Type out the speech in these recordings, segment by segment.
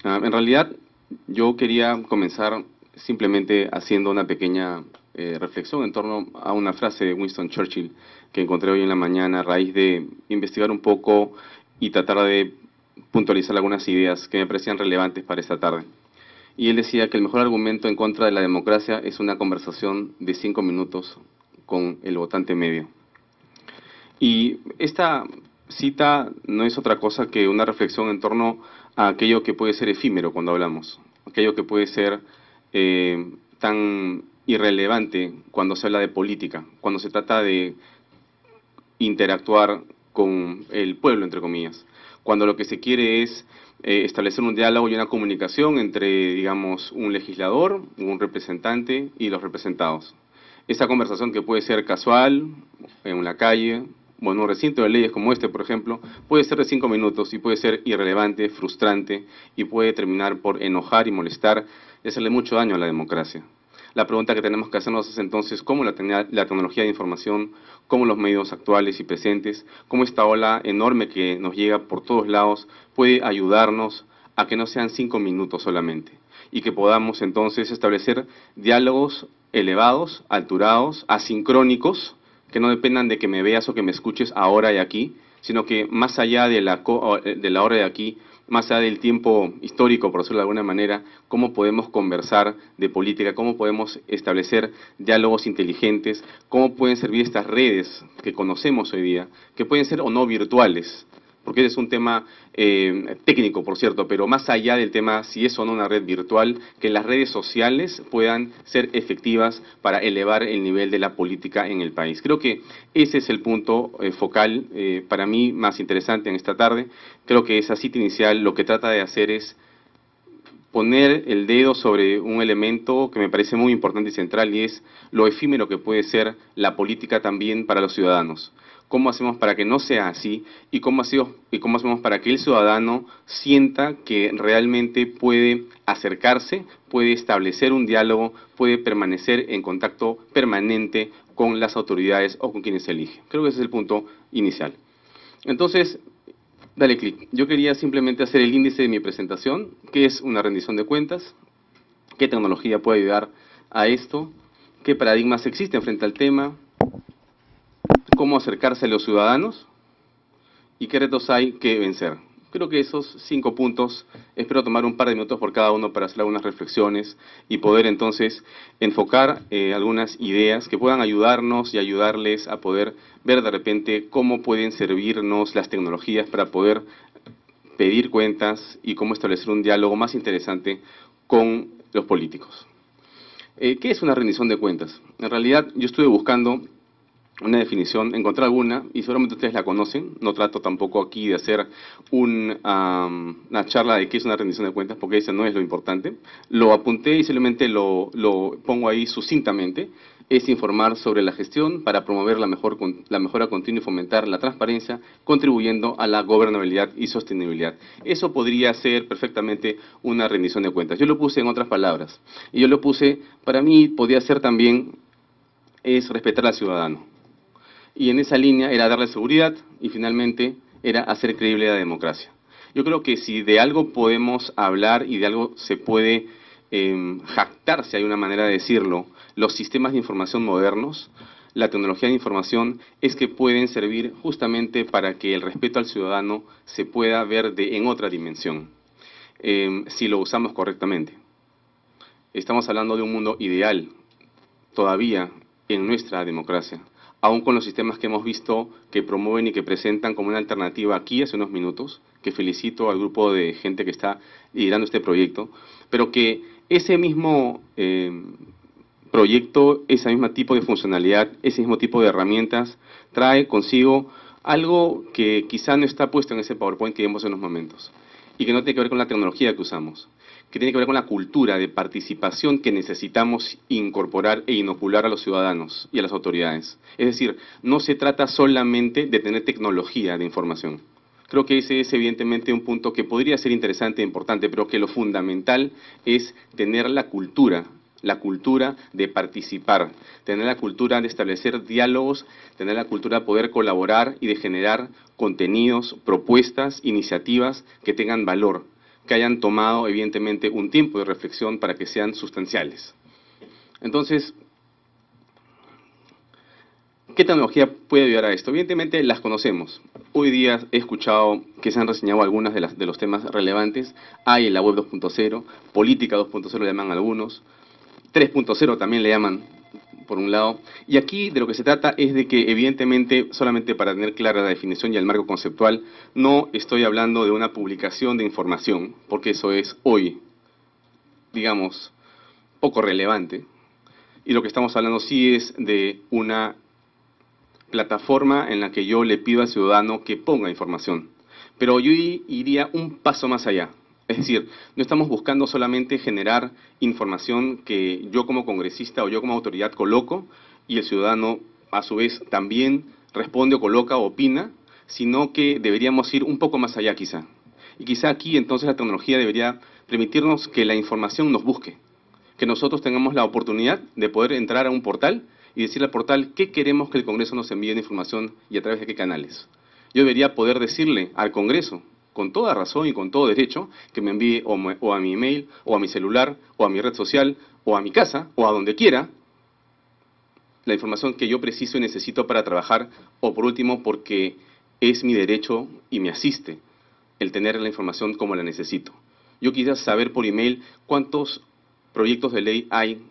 En realidad, yo quería comenzar simplemente haciendo una pequeña reflexión en torno a una frase de Winston Churchill que encontré hoy en la mañana a raíz de investigar un poco y tratar de puntualizar algunas ideas que me parecían relevantes para esta tarde. Y él decía que el mejor argumento en contra de la democracia es una conversación de 5 minutos con el votante medio. Y esta cita no es otra cosa que una reflexión en torno a aquello que puede ser efímero cuando hablamos, aquello que puede ser tan irrelevante cuando se habla de política, cuando se trata de interactuar con el pueblo, entre comillas, cuando lo que se quiere es establecer un diálogo y una comunicación entre, digamos, un legislador, un representante y los representados. Esta conversación que puede ser casual, en la calle, o en un recinto de leyes como este, por ejemplo, puede ser de 5 minutos y puede ser irrelevante, frustrante y puede terminar por enojar y molestar y hacerle mucho daño a la democracia. La pregunta que tenemos que hacernos es entonces cómo la tecnología de información, cómo los medios actuales y presentes, cómo esta ola enorme que nos llega por todos lados puede ayudarnos a que no sean 5 minutos solamente y que podamos entonces establecer diálogos elevados, alturados, asincrónicos, que no dependan de que me veas o que me escuches ahora y aquí, sino que más allá de la hora de aquí, más allá del tiempo histórico, por decirlo de alguna manera, cómo podemos conversar de política, cómo podemos establecer diálogos inteligentes, cómo pueden servir estas redes que conocemos hoy día, que pueden ser o no virtuales, porque ese es un tema técnico, por cierto, pero más allá del tema si es o no una red virtual, que las redes sociales puedan ser efectivas para elevar el nivel de la política en el país. Creo que ese es el punto focal para mí más interesante en esta tarde. Creo que esa cita inicial lo que trata de hacer es poner el dedo sobre un elemento que me parece muy importante y central y es lo efímero que puede ser la política también para los ciudadanos. ¿Cómo hacemos para que no sea así y cómo hacemos para que el ciudadano sienta que realmente puede acercarse, puede establecer un diálogo, puede permanecer en contacto permanente con las autoridades o con quienes se elige? Creo que ese es el punto inicial. Entonces, dale clic. Yo quería simplemente hacer el índice de mi presentación, qué es una rendición de cuentas, qué tecnología puede ayudar a esto, qué paradigmas existen frente al tema, cómo acercarse a los ciudadanos y qué retos hay que vencer. Creo que esos 5 puntos, espero tomar un par de minutos por cada uno para hacer algunas reflexiones y poder entonces enfocar algunas ideas que puedan ayudarnos y ayudarles a poder ver de repente cómo pueden servirnos las tecnologías para poder pedir cuentas y cómo establecer un diálogo más interesante con los políticos. ¿Qué es una rendición de cuentas? En realidad yo estuve buscando una definición, encontré alguna y seguramente ustedes la conocen. No trato tampoco aquí de hacer una charla de qué es una rendición de cuentas porque ese no es lo importante. Lo apunté y simplemente lo pongo ahí sucintamente. Es informar sobre la gestión para promover la mejora continua y fomentar la transparencia, contribuyendo a la gobernabilidad y sostenibilidad. Eso podría ser perfectamente una rendición de cuentas. Yo lo puse en otras palabras. Y yo lo puse, para mí podía ser también, es respetar al ciudadano. Y en esa línea era darle seguridad y finalmente era hacer creíble la democracia. Yo creo que si de algo podemos hablar y de algo se puede jactar, si hay una manera de decirlo, los sistemas de información modernos, la tecnología de información, es que pueden servir justamente para que el respeto al ciudadano se pueda ver en otra dimensión, si lo usamos correctamente. Estamos hablando de un mundo ideal, todavía en nuestra democracia, aún con los sistemas que hemos visto que promueven y que presentan como una alternativa aquí hace unos minutos, que felicito al grupo de gente que está liderando este proyecto, pero que ese mismo proyecto, ese mismo tipo de funcionalidad, ese mismo tipo de herramientas, trae consigo algo que quizá no está puesto en ese PowerPoint que vemos en unos momentos, y que no tiene que ver con la tecnología que usamos, que tiene que ver con la cultura de participación que necesitamos incorporar e inocular a los ciudadanos y a las autoridades. Es decir, no se trata solamente de tener tecnología de información. Creo que ese es evidentemente un punto que podría ser interesante e importante, pero que lo fundamental es tener la cultura de participar, tener la cultura de establecer diálogos, tener la cultura de poder colaborar y de generar contenidos, propuestas, iniciativas que tengan valor, que hayan tomado, evidentemente, un tiempo de reflexión para que sean sustanciales. Entonces, ¿qué tecnología puede ayudar a esto? Evidentemente las conocemos. Hoy día he escuchado que se han reseñado algunas de los temas relevantes. Hay en la web 2.0, política 2.0 le llaman algunos, 3.0 también le llaman, por un lado. Y aquí de lo que se trata es de que, evidentemente, solamente para tener clara la definición y el marco conceptual, no estoy hablando de una publicación de información, porque eso es hoy, digamos, poco relevante. Y lo que estamos hablando sí es de una plataforma en la que yo le pido al ciudadano que ponga información. Pero yo iría un paso más allá. Es decir, no estamos buscando solamente generar información que yo como congresista o yo como autoridad coloco y el ciudadano a su vez también responde o coloca o opina, sino que deberíamos ir un poco más allá quizá. Y quizá aquí entonces la tecnología debería permitirnos que la información nos busque, que nosotros tengamos la oportunidad de poder entrar a un portal y decirle al portal qué queremos que el Congreso nos envíe de información y a través de qué canales. Yo debería poder decirle al Congreso, con toda razón y con todo derecho, que me envíe o a mi email, o a mi celular, o a mi red social, o a mi casa, o a donde quiera, la información que yo preciso y necesito para trabajar, o por último, porque es mi derecho y me asiste el tener la información como la necesito. Yo quisiera saber por email cuántos proyectos de ley hay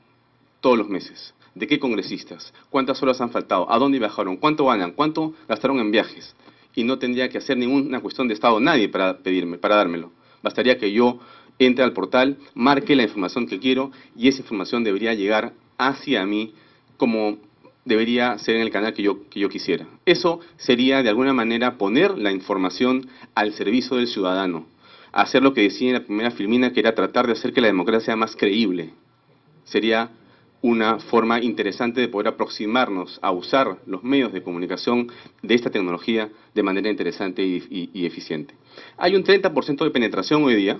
todos los meses. ¿De qué congresistas? ¿Cuántas horas han faltado? ¿A dónde viajaron? ¿Cuánto ganan? ¿Cuánto gastaron en viajes? Y no tendría que hacer ninguna cuestión de Estado nadie para pedirme, para dármelo. Bastaría que yo entre al portal, marque la información que quiero y esa información debería llegar hacia mí como debería ser en el canal que yo quisiera. Eso sería de alguna manera poner la información al servicio del ciudadano. Hacer lo que decía en la primera filmina, que era tratar de hacer que la democracia sea más creíble. Sería una forma interesante de poder aproximarnos a usar los medios de comunicación de esta tecnología de manera interesante y eficiente. Hay un 30% de penetración hoy día,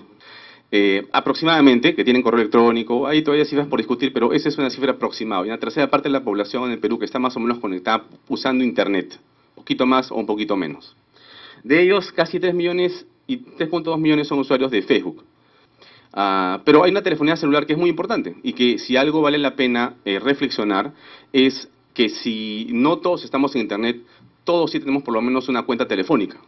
aproximadamente, que tienen correo electrónico. Hay todavía cifras por discutir, pero esa es una cifra aproximada. Y una tercera parte de la población en el Perú que está más o menos conectada usando Internet, un poquito más o un poquito menos. De ellos, casi 3 millones y 3.2 millones son usuarios de Facebook. Pero hay una telefonía celular que es muy importante y que si algo vale la pena reflexionar es que si no todos estamos en Internet, todos sí tenemos por lo menos una cuenta telefónica.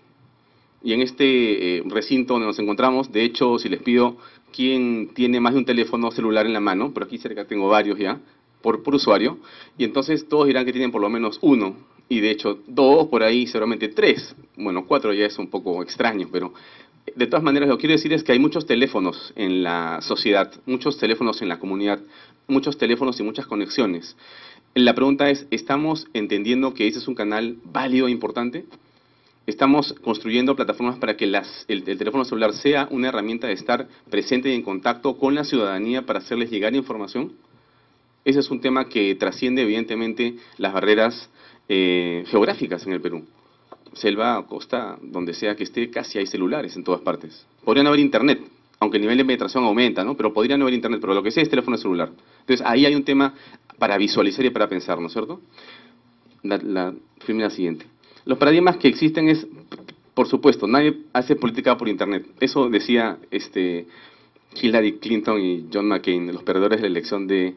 Y en este recinto donde nos encontramos, de hecho, si les pido quién tiene más de un teléfono celular en la mano, pero aquí cerca tengo varios ya, por usuario, y entonces todos dirán que tienen por lo menos uno, y de hecho dos, por ahí seguramente tres. Bueno, cuatro ya es un poco extraño, pero de todas maneras lo que quiero decir es que hay muchos teléfonos en la sociedad, muchos teléfonos en la comunidad, muchos teléfonos y muchas conexiones. La pregunta es, ¿estamos entendiendo que ese es un canal válido e importante? ¿Estamos construyendo plataformas para que el teléfono celular sea una herramienta de estar presente y en contacto con la ciudadanía para hacerles llegar información? Ese es un tema que trasciende evidentemente las barreras geográficas en el Perú. Selva, costa, donde sea que esté, casi hay celulares en todas partes. Podría no haber internet, aunque el nivel de penetración aumenta, ¿no? Pero podría no haber internet, pero lo que sea es teléfono celular. Entonces ahí hay un tema para visualizar y para pensar, ¿no es cierto? La siguiente. Los paradigmas que existen es, por supuesto, nadie hace política por internet. Eso decía Hillary Clinton y John McCain, los perdedores de la elección de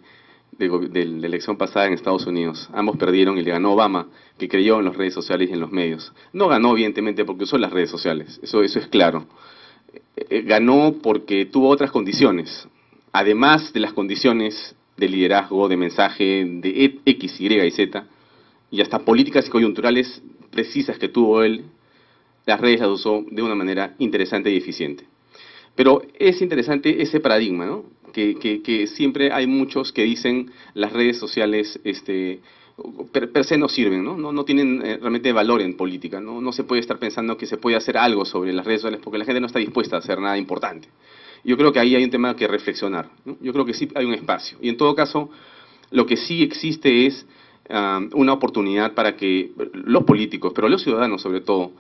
la elección pasada en Estados Unidos. Ambos perdieron y le ganó Obama, que creyó en las redes sociales y en los medios. No ganó, evidentemente, porque usó las redes sociales, eso es claro. Ganó porque tuvo otras condiciones, además de las condiciones de liderazgo, de mensaje, de X, Y y Z, y hasta políticas coyunturales precisas que tuvo él, las redes las usó de una manera interesante y eficiente. Pero es interesante ese paradigma, ¿no? Que siempre hay muchos que dicen las redes sociales per se no sirven, ¿no? No tienen realmente valor en política, ¿no? No se puede estar pensando que se puede hacer algo sobre las redes sociales porque la gente no está dispuesta a hacer nada importante. Yo creo que ahí hay un tema que reflexionar, ¿no? Yo creo que sí hay un espacio. Y en todo caso, lo que sí existe es una oportunidad para que los políticos, pero los ciudadanos sobre todo,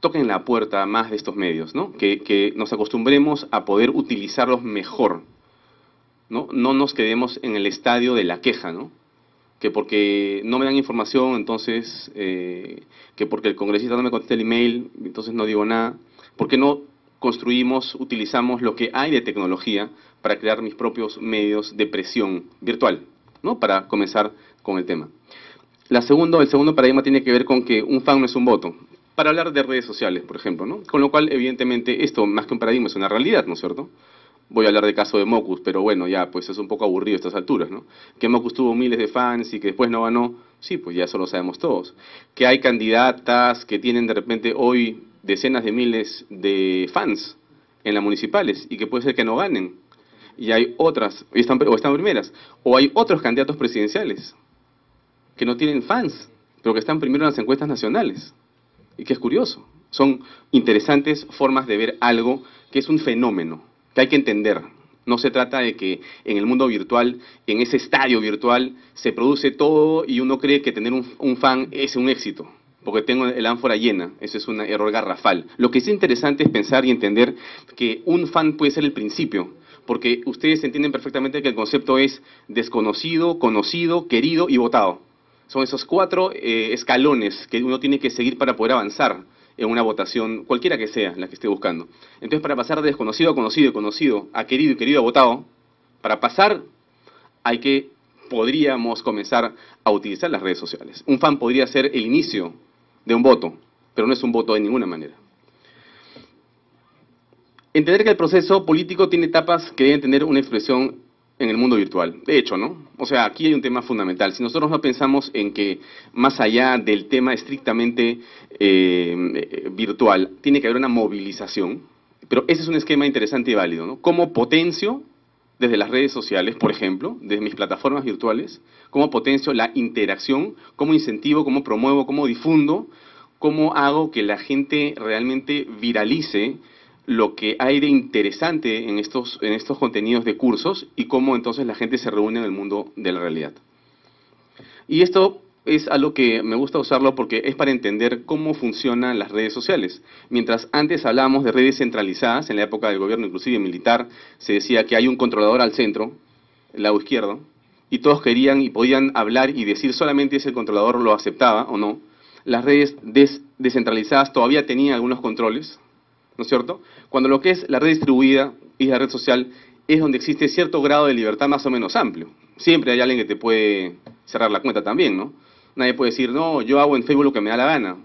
toquen la puerta más de estos medios, ¿no? Que nos acostumbremos a poder utilizarlos mejor, ¿no? No nos quedemos en el estadio de la queja, ¿no? Que porque no me dan información, entonces, que porque el congresista no me contesta el email, entonces no digo nada. ¿Por qué no construimos, utilizamos lo que hay de tecnología para crear mis propios medios de presión virtual, ¿no? Para comenzar con el tema. El segundo paradigma tiene que ver con que un fan no es un voto. Para hablar de redes sociales, por ejemplo, ¿no? Con lo cual, evidentemente, esto más que un paradigma es una realidad, ¿no es cierto? Voy a hablar del caso de Mocus, pero bueno, ya, pues es un poco aburrido a estas alturas, ¿no? Que Mocus tuvo miles de fans y que después no ganó, sí, pues ya eso lo sabemos todos. Que hay candidatas que tienen de repente hoy decenas de miles de fans en las municipales y que puede ser que no ganen. Y hay otras, o están primeras, o hay otros candidatos presidenciales que no tienen fans, pero que están primero en las encuestas nacionales. Y que es curioso. Son interesantes formas de ver algo que es un fenómeno, que hay que entender. No se trata de que en el mundo virtual, en ese estadio virtual, se produce todo y uno cree que tener un fan es un éxito, porque tengo el ánfora llena. Ese es un error garrafal. Lo que es interesante es pensar y entender que un fan puede ser el principio, porque ustedes entienden perfectamente que el concepto es desconocido, conocido, querido y votado. Son esos 4 escalones que uno tiene que seguir para poder avanzar en una votación, cualquiera que sea la que esté buscando. Entonces, para pasar de desconocido a conocido, conocido a querido y querido a votado, para pasar podríamos comenzar a utilizar las redes sociales. Un fan podría ser el inicio de un voto, pero no es un voto de ninguna manera. Entender que el proceso político tiene etapas que deben tener una expresión en el mundo virtual. De hecho, ¿no? O sea, aquí hay un tema fundamental. Si nosotros no pensamos en que más allá del tema estrictamente virtual, tiene que haber una movilización, pero ese es un esquema interesante y válido, ¿no? ¿Cómo potencio desde las redes sociales, por ejemplo, desde mis plataformas virtuales, cómo potencio la interacción, cómo incentivo, cómo promuevo, cómo difundo, cómo hago que la gente realmente viralice lo que hay de interesante en estos contenidos de cursos y cómo entonces la gente se reúne en el mundo de la realidad. Y esto es algo que me gusta usarlo porque es para entender cómo funcionan las redes sociales. Mientras antes hablábamos de redes centralizadas, en la época del gobierno inclusive militar, se decía que hay un controlador al centro, el lado izquierdo, y todos querían y podían hablar y decir solamente si el controlador lo aceptaba o no. Las redes descentralizadas todavía tenían algunos controles, ¿no es cierto? Cuando lo que es la red distribuida y la red social es donde existe cierto grado de libertad más o menos amplio. Siempre hay alguien que te puede cerrar la cuenta también, ¿no? Nadie puede decir, no, yo hago en Facebook lo que me da la gana.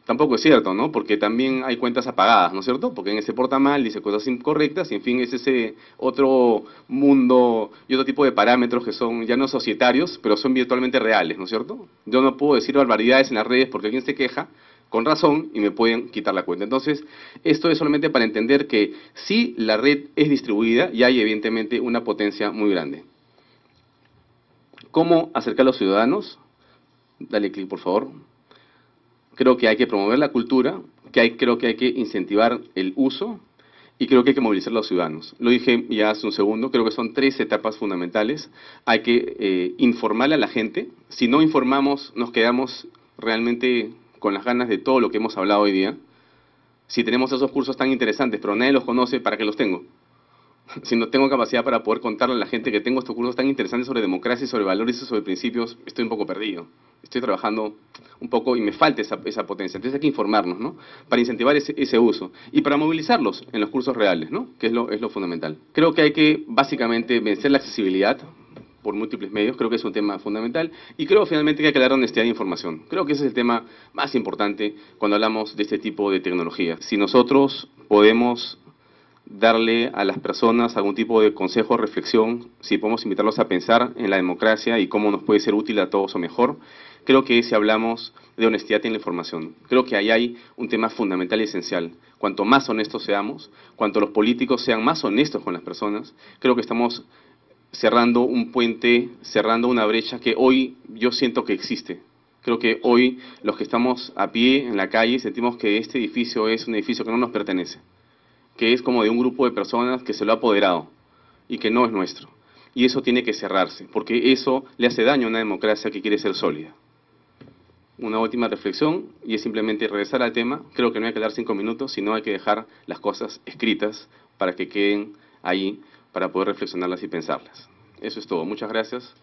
Tampoco es cierto, ¿no? Porque también hay cuentas apagadas, ¿no es cierto? Porque en se porta mal, dice cosas incorrectas, y en fin, es ese otro mundo y otro tipo de parámetros que son ya no societarios, pero son virtualmente reales, ¿no es cierto? Yo no puedo decir barbaridades en las redes porque alguien se queja, con razón, y me pueden quitar la cuenta. Entonces, esto es solamente para entender que sí, la red es distribuida y hay evidentemente una potencia muy grande. ¿Cómo acercar a los ciudadanos? Dale clic, por favor. Creo que hay que promover la cultura, creo que hay que incentivar el uso y creo que hay que movilizar a los ciudadanos. Lo dije ya hace un segundo, creo que son 3 etapas fundamentales. Hay que informarle a la gente. Si no informamos, nos quedamos realmente con las ganas de todo lo que hemos hablado hoy día. Si tenemos esos cursos tan interesantes, pero nadie los conoce, ¿para qué los tengo? Si no tengo capacidad para poder contarle a la gente que tengo estos cursos tan interesantes sobre democracia, sobre valores y sobre principios, estoy un poco perdido. Estoy trabajando un poco y me falta esa potencia. Entonces hay que informarnos, ¿no? Para incentivar ese uso y para movilizarlos en los cursos reales, ¿no? Que es lo fundamental. Creo que hay que básicamente vencer la accesibilidad por múltiples medios, creo que es un tema fundamental, y creo finalmente que hay que dar honestidad de información. Creo que ese es el tema más importante cuando hablamos de este tipo de tecnología. Si nosotros podemos darle a las personas algún tipo de consejo o reflexión, si podemos invitarlos a pensar en la democracia y cómo nos puede ser útil a todos o mejor, creo que si hablamos de honestidad en la información, creo que ahí hay un tema fundamental y esencial. Cuanto más honestos seamos, cuanto los políticos sean más honestos con las personas, creo que estamos cerrando un puente, cerrando una brecha que hoy yo siento que existe. Creo que hoy los que estamos a pie en la calle sentimos que este edificio es un edificio que no nos pertenece, que es como de un grupo de personas que se lo ha apoderado y que no es nuestro. Y eso tiene que cerrarse, porque eso le hace daño a una democracia que quiere ser sólida. Una última reflexión, y es simplemente regresar al tema. Creo que no hay que dar 5 minutos, sino hay que dejar las cosas escritas para que queden ahí, para poder reflexionarlas y pensarlas. Eso es todo. Muchas gracias.